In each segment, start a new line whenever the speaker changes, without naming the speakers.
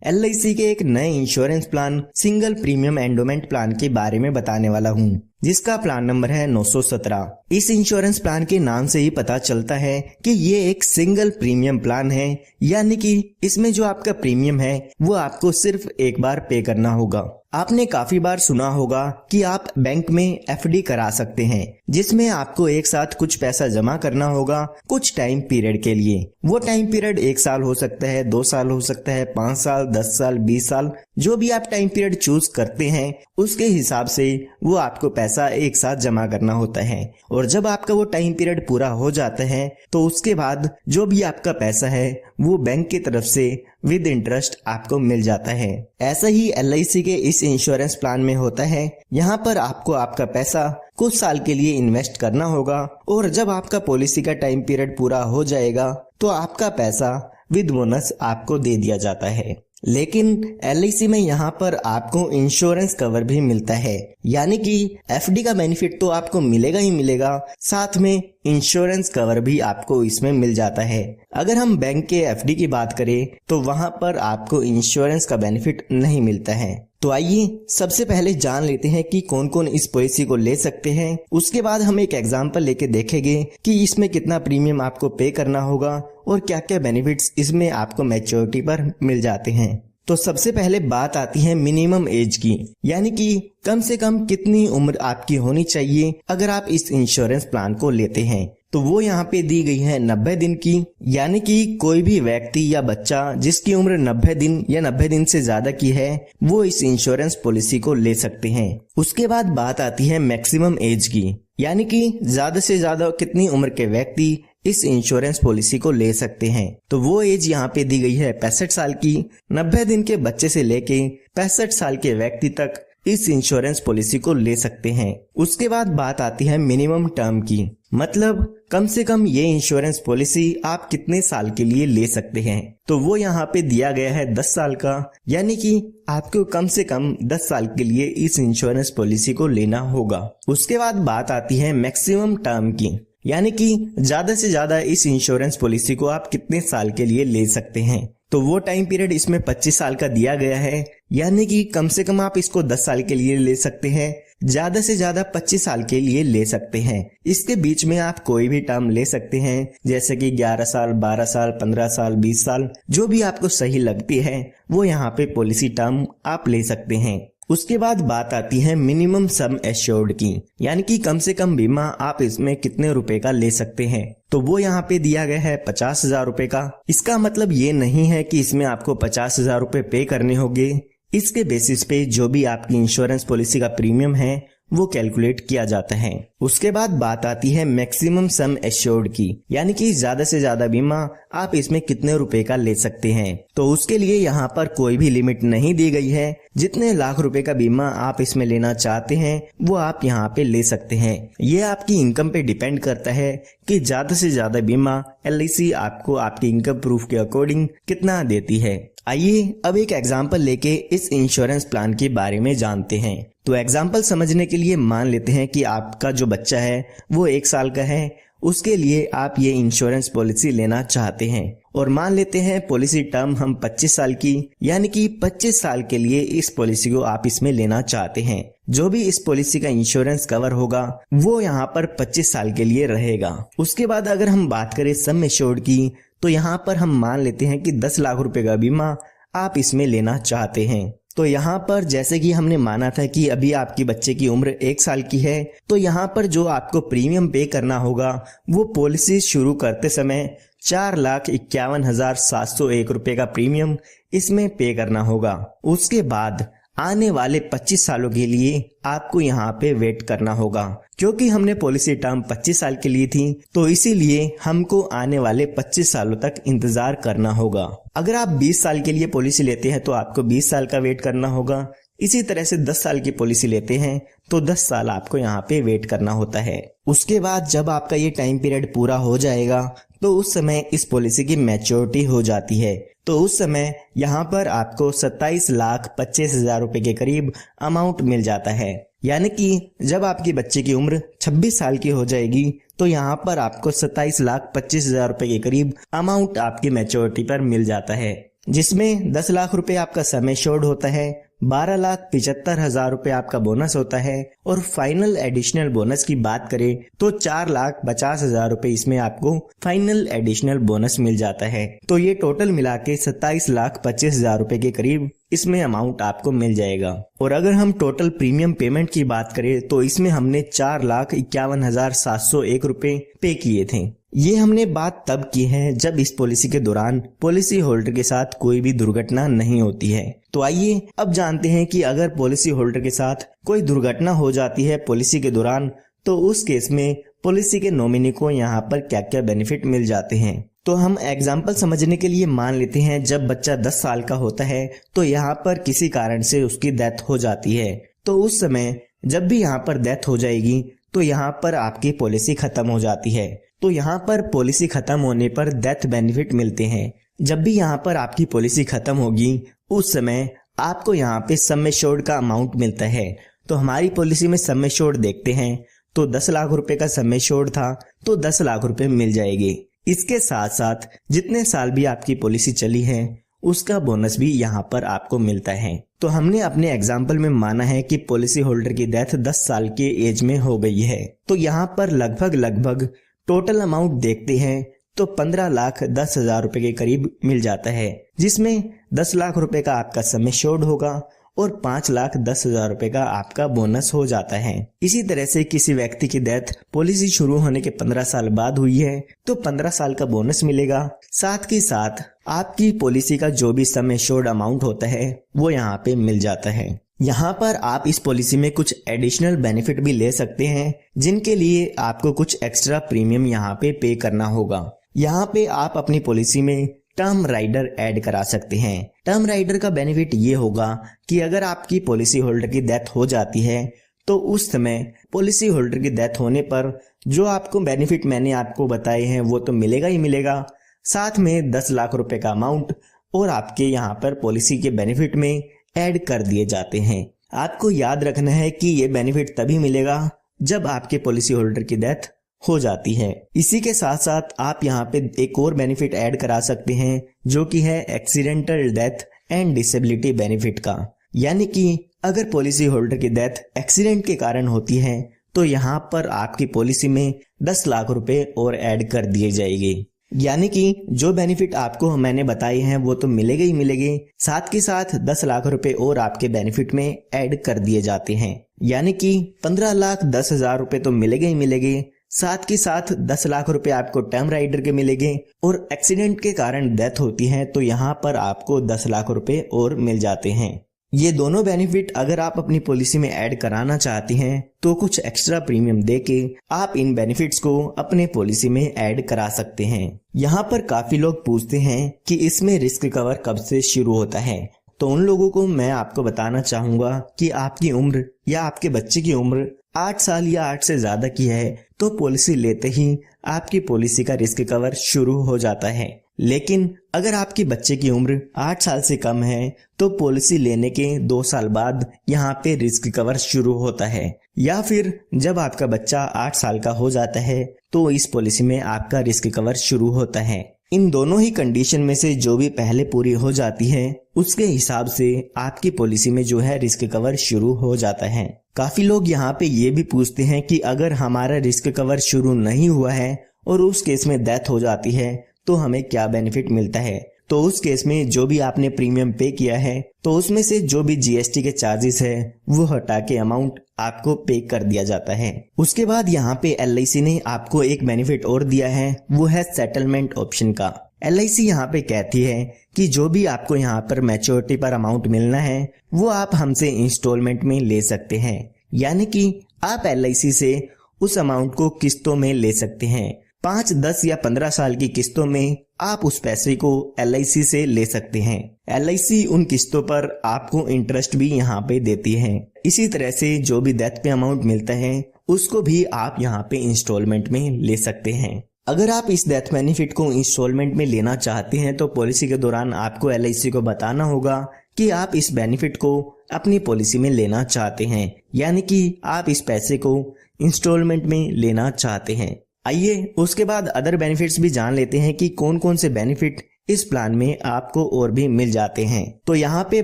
LIC के एक नए insurance plan single premium endowment plan के बारे में बताने वाला हूँ, जिसका प्लान नंबर है 917। इस इंश्योरेंस प्लान के नाम से ही पता चलता है कि ये एक सिंगल प्रीमियम प्लान है, यानी कि इसमें जो आपका प्रीमियम है वो आपको सिर्फ एक बार पे करना होगा। आपने काफी बार सुना होगा कि आप बैंक में FD करा सकते हैं, जिसमें आपको एक साथ कुछ पैसा जमा करना होगा कुछ टाइम पीरियड के लिए। वो टाइम पीरियड 1 साल हो सकता है, 2 साल हो सकता है, 5 साल, 10 साल, 20 साल, जो भी आप टाइम पीरियड चूज करते हैं उसके हिसाब से वो आपको पैसा एक साथ जमा करना होता है। और जब आपका वो टाइम पीरियड पूरा हो जाता है तो उसके बाद जो भी आपका पैसा है वो बैंक की तरफ से विद इंटरेस्ट आपको मिल जाता है। ऐसा ही LIC के इस इंश्योरेंस प्लान में होता है। यहाँ पर आपको आपका पैसा कुछ साल के लिए इन्वेस्ट करना होगा और जब आपका पॉलिसी का टाइम पीरियड पूरा हो जाएगा तो आपका पैसा विद बोनस आपको दे दिया जाता है। लेकिन LIC में यहाँ पर आपको इंश्योरेंस कवर भी मिलता है, यानी कि FD का बेनिफिट तो आपको मिलेगा ही मिलेगा, साथ में इंश्योरेंस कवर भी आपको इसमें मिल जाता है। अगर हम बैंक के FD की बात करें तो वहां पर आपको इंश्योरेंस का बेनिफिट नहीं मिलता है। तो आइए सबसे पहले जान लेते हैं कि कौन कौन इस पॉलिसी को ले सकते हैं। उसके बाद हम एक एग्जांपल लेके देखेंगे कि इसमें कितना प्रीमियम आपको पे करना होगा और क्या क्या बेनिफिट्स इसमें आपको मैच्योरिटी पर मिल जाते हैं। तो सबसे पहले बात आती है मिनिमम एज की, यानी कि कम से कम कितनी उम्र आपकी होनी चाहिए अगर आप इस इंश्योरेंस प्लान को लेते हैं। तो वो यहाँ पे दी गई है 90 दिन की, यानी कि कोई भी व्यक्ति या बच्चा जिसकी उम्र 90 दिन या 90 दिन से ज्यादा की है वो इस इंश्योरेंस पॉलिसी को ले सकते हैं। उसके बाद बात आती है मैक्सिमम एज की, यानी कि ज्यादा से ज्यादा कितनी उम्र के व्यक्ति इस इंश्योरेंस पॉलिसी को ले सकते हैं। तो वो एज यहाँ पे दी गई है 65 साल की। 90 दिन के बच्चे से लेके 65 साल के व्यक्ति तक इस इंश्योरेंस पॉलिसी को ले सकते हैं। उसके बाद बात आती है मिनिमम टर्म की, मतलब कम से कम ये इंश्योरेंस पॉलिसी आप कितने साल के लिए ले सकते हैं। तो वो यहाँ पे दिया गया है 10 साल का, यानी कि आपको कम से कम 10 साल के लिए इस इंश्योरेंस पॉलिसी को लेना होगा। उसके बाद बात आती है मैक्सिमम टर्म की, यानी कि ज्यादा से ज्यादा इस इंश्योरेंस पॉलिसी को आप कितने साल के लिए ले सकते हैं। तो वो टाइम पीरियड इसमें 25 साल का दिया गया है, यानी कि कम से कम आप इसको 10 साल के लिए ले सकते हैं, ज्यादा से ज्यादा 25 साल के लिए ले सकते हैं। इसके बीच में आप कोई भी टर्म ले सकते हैं, जैसे कि 11 साल, 12 साल, 15 साल, 20 साल, जो भी आपको सही लगती है वो यहाँ पे पॉलिसी टर्म आप ले सकते हैं। उसके बाद बात आती है मिनिमम सम एश्योर्ड की, यानी कि कम से कम बीमा आप इसमें कितने रुपए का ले सकते हैं। तो वो यहाँ पे दिया गया है 50,000 रुपए का। इसका मतलब ये नहीं है कि इसमें आपको 50,000 रुपए पे करने होंगे। इसके बेसिस पे जो भी आपकी इंश्योरेंस पॉलिसी का प्रीमियम है वो कैलकुलेट किया जाता है। उसके बाद बात आती है मैक्सिमम सम एश्योर्ड की, यानी कि ज्यादा से ज्यादा बीमा आप इसमें कितने रुपए का ले सकते हैं। तो उसके लिए यहाँ पर कोई भी लिमिट नहीं दी गई है। जितने लाख रुपए का बीमा आप इसमें लेना चाहते हैं वो आप यहाँ पे ले सकते हैं। ये आपकी इनकम पे डिपेंड करता है कि ज्यादा से ज्यादा बीमा LIC आपको आपकी इनकम प्रूफ के अकॉर्डिंग कितना देती है। आइए अब एक एग्जाम्पल लेके इस इंश्योरेंस प्लान के बारे में जानते हैं। तो एग्जाम्पल समझने के लिए मान लेते हैं कि आपका जो बच्चा है वो 1 साल का है, उसके लिए आप ये इंश्योरेंस पॉलिसी लेना चाहते हैं और मान लेते हैं पॉलिसी टर्म हम 25 साल की, यानी कि 25 साल के लिए इस पॉलिसी को आप इसमें लेना चाहते हैं। जो भी इस पॉलिसी का इंश्योरेंस कवर होगा वो यहाँ पर 25 साल के लिए रहेगा। उसके बाद अगर हम बात करें सम एश्योर्ड की, तो यहाँ पर हम मान लेते हैं कि 10 लाख रुपए का बीमा आप इसमें लेना चाहते हैं। तो यहाँ पर जैसे कि हमने माना था कि अभी आपकी बच्चे की उम्र 1 साल की है, तो यहाँ पर जो आपको प्रीमियम पे करना होगा वो पॉलिसी शुरू करते समय 4,51,701 रुपए का प्रीमियम इसमें पे करना होगा। उसके बाद आने वाले 25 सालों के लिए आपको यहाँ पे वेट करना होगा, क्योंकि हमने पॉलिसी टर्म 25 साल के लिए थी तो इसीलिए हमको आने वाले 25 सालों तक इंतजार करना होगा। अगर आप 20 साल के लिए पॉलिसी लेते हैं तो आपको 20 साल का वेट करना होगा। इसी तरह से 10 साल की पॉलिसी लेते हैं तो 10 साल आपको यहाँ पे वेट करना होता है। उसके बाद जब आपका ये टाइम पीरियड पूरा हो जाएगा तो उस समय इस पॉलिसी की मैच्योरिटी हो जाती है। तो उस समय यहाँ पर आपको 27,25,000 रुपए के करीब अमाउंट मिल जाता है। यानी कि जब आपके बच्चे की उम्र 26 साल की हो जाएगी तो यहाँ पर आपको 27,25,000 रुपए के करीब अमाउंट आपकी मैच्योरिटी पर मिल जाता है। जिसमें 10 लाख रुपए आपका सम एश्योर्ड होता है, 12,75,000 रुपए आपका बोनस होता है और फाइनल एडिशनल बोनस की बात करें तो 4,50,000 रुपए इसमें आपको फाइनल एडिशनल बोनस मिल जाता है। तो ये टोटल मिला के 27,25,000 रुपए के करीब इसमें अमाउंट आपको मिल जाएगा। और अगर हम टोटल प्रीमियम पेमेंट की बात करें तो इसमें हमने 4,51,701 रुपए पे किए थे। ये हमने बात तब की है जब इस पॉलिसी के दौरान पॉलिसी होल्डर के साथ कोई भी दुर्घटना नहीं होती है। तो आइए अब जानते हैं कि अगर पॉलिसी होल्डर के साथ कोई दुर्घटना हो जाती है पॉलिसी के दौरान तो उस केस में पॉलिसी के नॉमिनी को यहाँ पर क्या क्या बेनिफिट मिल जाते हैं। तो हम एग्जाम्पल समझने के लिए मान लेते हैं जब बच्चा 10 साल का होता है तो यहाँ पर किसी कारण से उसकी डेथ हो जाती है। तो उस समय जब भी यहाँ पर डेथ हो जाएगी तो यहाँ पर आपकी पॉलिसी खत्म हो जाती है। तो यहाँ पर पॉलिसी खत्म होने पर डेथ बेनिफिट मिलते हैं। जब भी यहाँ पर आपकी पॉलिसी खत्म होगी उस समय आपको यहाँ पे सम एश्योर्ड का अमाउंट मिलता है। तो हमारी पॉलिसी में सम एश्योर्ड देखते हैं तो 10 लाख रुपए का सम एश्योर्ड था तो 10 लाख रुपए मिल जाएंगे। इसके साथ साथ जितने साल भी आपकी पॉलिसी चली है उसका बोनस भी यहाँ पर आपको मिलता है। तो हमने अपने एग्जाम्पल में माना है कि पॉलिसी होल्डर की डेथ 10 साल के एज में हो गई है। तो यहाँ पर लगभग टोटल अमाउंट देखते हैं तो 15,10,000 रुपए के करीब मिल जाता है, जिसमें 10 लाख रुपए का आपका सम एश्योर्ड होगा और 5,10,000 रुपए का आपका बोनस हो जाता है। इसी तरह से किसी व्यक्ति की डेथ पॉलिसी शुरू होने के 15 साल बाद हुई है तो 15 साल का बोनस मिलेगा। साथ ही साथ आपकी पॉलिसी का जो भी सम एश्योर्ड अमाउंट होता है वो यहाँ पे मिल जाता है। यहाँ पर आप इस पॉलिसी में कुछ एडिशनल बेनिफिट भी ले सकते हैं जिनके लिए आपको कुछ एक्स्ट्रा प्रीमियम यहाँ पे करना होगा। यहाँ पे आप अपनी पॉलिसी में टर्म राइडर ऐड करा सकते हैं। टर्म राइडर का बेनिफिट ये होगा कि अगर आपकी पॉलिसी होल्डर की डेथ हो जाती है तो उस समय पॉलिसी होल्डर की डेथ होने पर जो आपको बेनिफिट मैंने आपको बताए हैं वो तो मिलेगा ही मिलेगा, साथ में 10 लाख रुपए का अमाउंट और आपके यहाँ पर पॉलिसी के बेनिफिट में ऐड कर दिए जाते हैं। आपको याद रखना है कि ये बेनिफिट तभी मिलेगा जब आपके पॉलिसी होल्डर की डेथ हो जाती है। इसी के साथ साथ आप यहाँ पे एक और बेनिफिट ऐड करा सकते हैं जो कि है accidental death and disability benefit का। यानी कि अगर पॉलिसी होल्डर की डेथ एक्सीडेंट के कारण होती है तो यहाँ पर आपकी पॉलिसी में 10 लाख रुपए और ऐड कर दिए जाएंगे। यानी कि जो बेनिफिट आपको मैंने बताए हैं वो तो मिलेंगे ही मिलेंगे, साथ के साथ 10 लाख रुपए और आपके बेनिफिट में ऐड कर दिए जाते हैं। यानी कि 15,10,000 रुपए तो मिलेंगे ही मिलेंगे, साथ के साथ 10 लाख रुपए आपको टर्म राइडर के मिलेंगे और एक्सीडेंट के कारण डेथ होती है तो यहाँ पर आपको 10 लाख रुपए और मिल जाते हैं। ये दोनों बेनिफिट अगर आप अपनी पॉलिसी में ऐड कराना चाहते हैं तो कुछ एक्स्ट्रा प्रीमियम देके आप इन बेनिफिट्स को अपने पॉलिसी में ऐड करा सकते हैं। यहाँ पर काफी लोग पूछते हैं कि इसमें रिस्क कवर कब से शुरू होता है। तो उन लोगों को मैं आपको बताना चाहूंगा कि आपकी उम्र या आपके बच्चे की उम्र 8 साल या 8 से ज्यादा की है तो पॉलिसी लेते ही आपकी पॉलिसी का रिस्क कवर शुरू हो जाता है। लेकिन अगर आपके बच्चे की उम्र 8 साल से कम है तो पॉलिसी लेने के 2 साल बाद यहाँ पे रिस्क कवर शुरू होता है, या फिर जब आपका बच्चा 8 साल का हो जाता है तो इस पॉलिसी में आपका रिस्क कवर शुरू होता है। इन दोनों ही कंडीशन में से जो भी पहले पूरी हो जाती है उसके हिसाब से आपकी पॉलिसी में जो है रिस्क कवर शुरू हो जाता है। काफी लोग यहाँ पे ये भी पूछते हैं कि अगर हमारा रिस्क कवर शुरू नहीं हुआ है और उस केस में डेथ हो जाती है तो हमें क्या बेनिफिट मिलता है। तो उस केस में जो भी आपने प्रीमियम पे किया है तो उसमें से जो भी जीएसटी के चार्जेस है वो हटा के अमाउंट आपको पे कर दिया जाता है। उसके बाद यहाँ पे एलआईसी ने आपको एक बेनिफिट और दिया है, वो है सेटलमेंट ऑप्शन का। एलआईसी यहाँ पे कहती है कि जो भी आपको यहाँ पर मैच्योरिटी पर अमाउंट मिलना है वो आप हमसे इंस्टॉलमेंट में ले सकते हैं। यानी कि आप एलआईसी से उस अमाउंट को किस्तों में ले सकते हैं। 5, 10 या 15 साल की किस्तों में आप उस पैसे को एलआईसी से ले सकते हैं। एलआईसी उन किस्तों पर आपको इंटरेस्ट भी यहाँ पे देती है। इसी तरह से जो भी डेथ पे अमाउंट मिलता है उसको भी आप यहाँ पे इंस्टॉलमेंट में ले सकते हैं। अगर आप इस डेथ बेनिफिट को इंस्टॉलमेंट में लेना चाहते हैं तो पॉलिसी के दौरान आपको एलआईसी को बताना होगा कि आप इस बेनिफिट को अपनी पॉलिसी में लेना चाहते हैं, यानी कि आप इस पैसे को इंस्टॉलमेंट में लेना चाहते हैं। आइए उसके बाद अदर बेनिफिट्स भी जान लेते हैं कि कौन कौन से बेनिफिट इस प्लान में आपको और भी मिल जाते हैं। तो यहाँ पे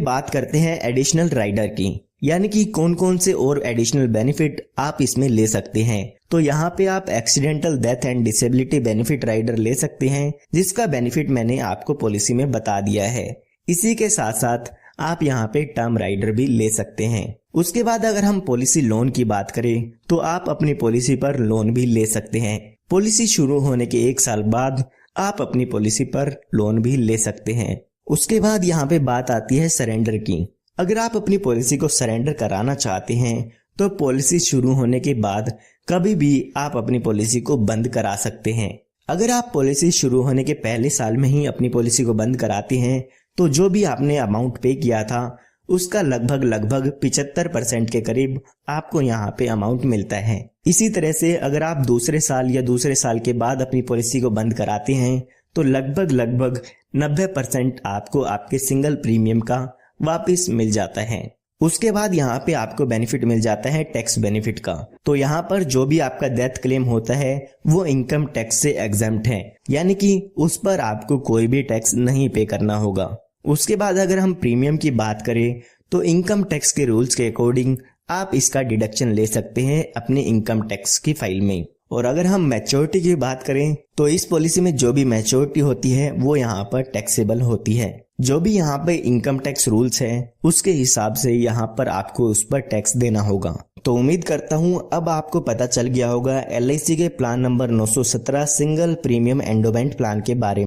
बात करते हैं एडिशनल राइडर की, यानी कि कौन कौन से और एडिशनल बेनिफिट आप इसमें ले सकते हैं। तो यहाँ पे आप accidental death and disability benefit rider ले सकते हैं, जिसका बेनिफिट मैंने आपको पॉलिसी में बता दिया है। इसी के साथ साथ आप यहाँ पे टर्म राइडर भी ले सकते हैं। उसके बाद अगर हम पॉलिसी लोन की बात करें तो आप अपनी पॉलिसी पर लोन भी ले सकते हैं। पॉलिसी शुरू होने के 1 साल बाद आप अपनी पॉलिसी पर लोन भी ले सकते हैं। उसके बाद यहाँ पे बात आती है सरेंडर की। अगर आप अपनी पॉलिसी को सरेंडर कराना चाहते हैं तो पॉलिसी शुरू होने के बाद कभी भी आप अपनी पॉलिसी को बंद करा सकते हैं। अगर आप पॉलिसी शुरू होने के पहले साल में ही अपनी पॉलिसी को बंद कराते हैं तो जो भी आपने अमाउंट पे किया था उसका लगभग 75% के करीब आपको यहाँ पे अमाउंट मिलता है। इसी तरह से अगर आप दूसरे साल या दूसरे साल के बाद अपनी पॉलिसी को बंद कराते हैं तो लगभग 90% आपको आपके सिंगल प्रीमियम का वापस मिल जाता है। उसके बाद यहाँ पे आपको बेनिफिट मिल जाता है टैक्स बेनिफिट का। तो यहाँ पर जो भी आपका डेथ क्लेम होता है वो इनकम टैक्स से एग्जम्प्ट है, यानी कि उस पर आपको कोई भी टैक्स नहीं पे करना होगा। उसके बाद अगर हम प्रीमियम की बात करें तो इनकम टैक्स के रूल्स के अकॉर्डिंग आप इसका डिडक्शन ले सकते हैं अपने इनकम टैक्स की फाइल में। और अगर हम मैच्योरिटी की बात करें तो इस पॉलिसी में जो भी मैच्योरिटी होती है वो यहाँ पर टैक्सेबल होती है। जो भी यहाँ पे इनकम टैक्स रूल्स है उसके हिसाब से यहाँ पर आपको उस पर टैक्स देना होगा। तो उम्मीद करता हूँ अब आपको पता चल गया होगा LIC के plan number 917 single premium endowment plan के बारे में।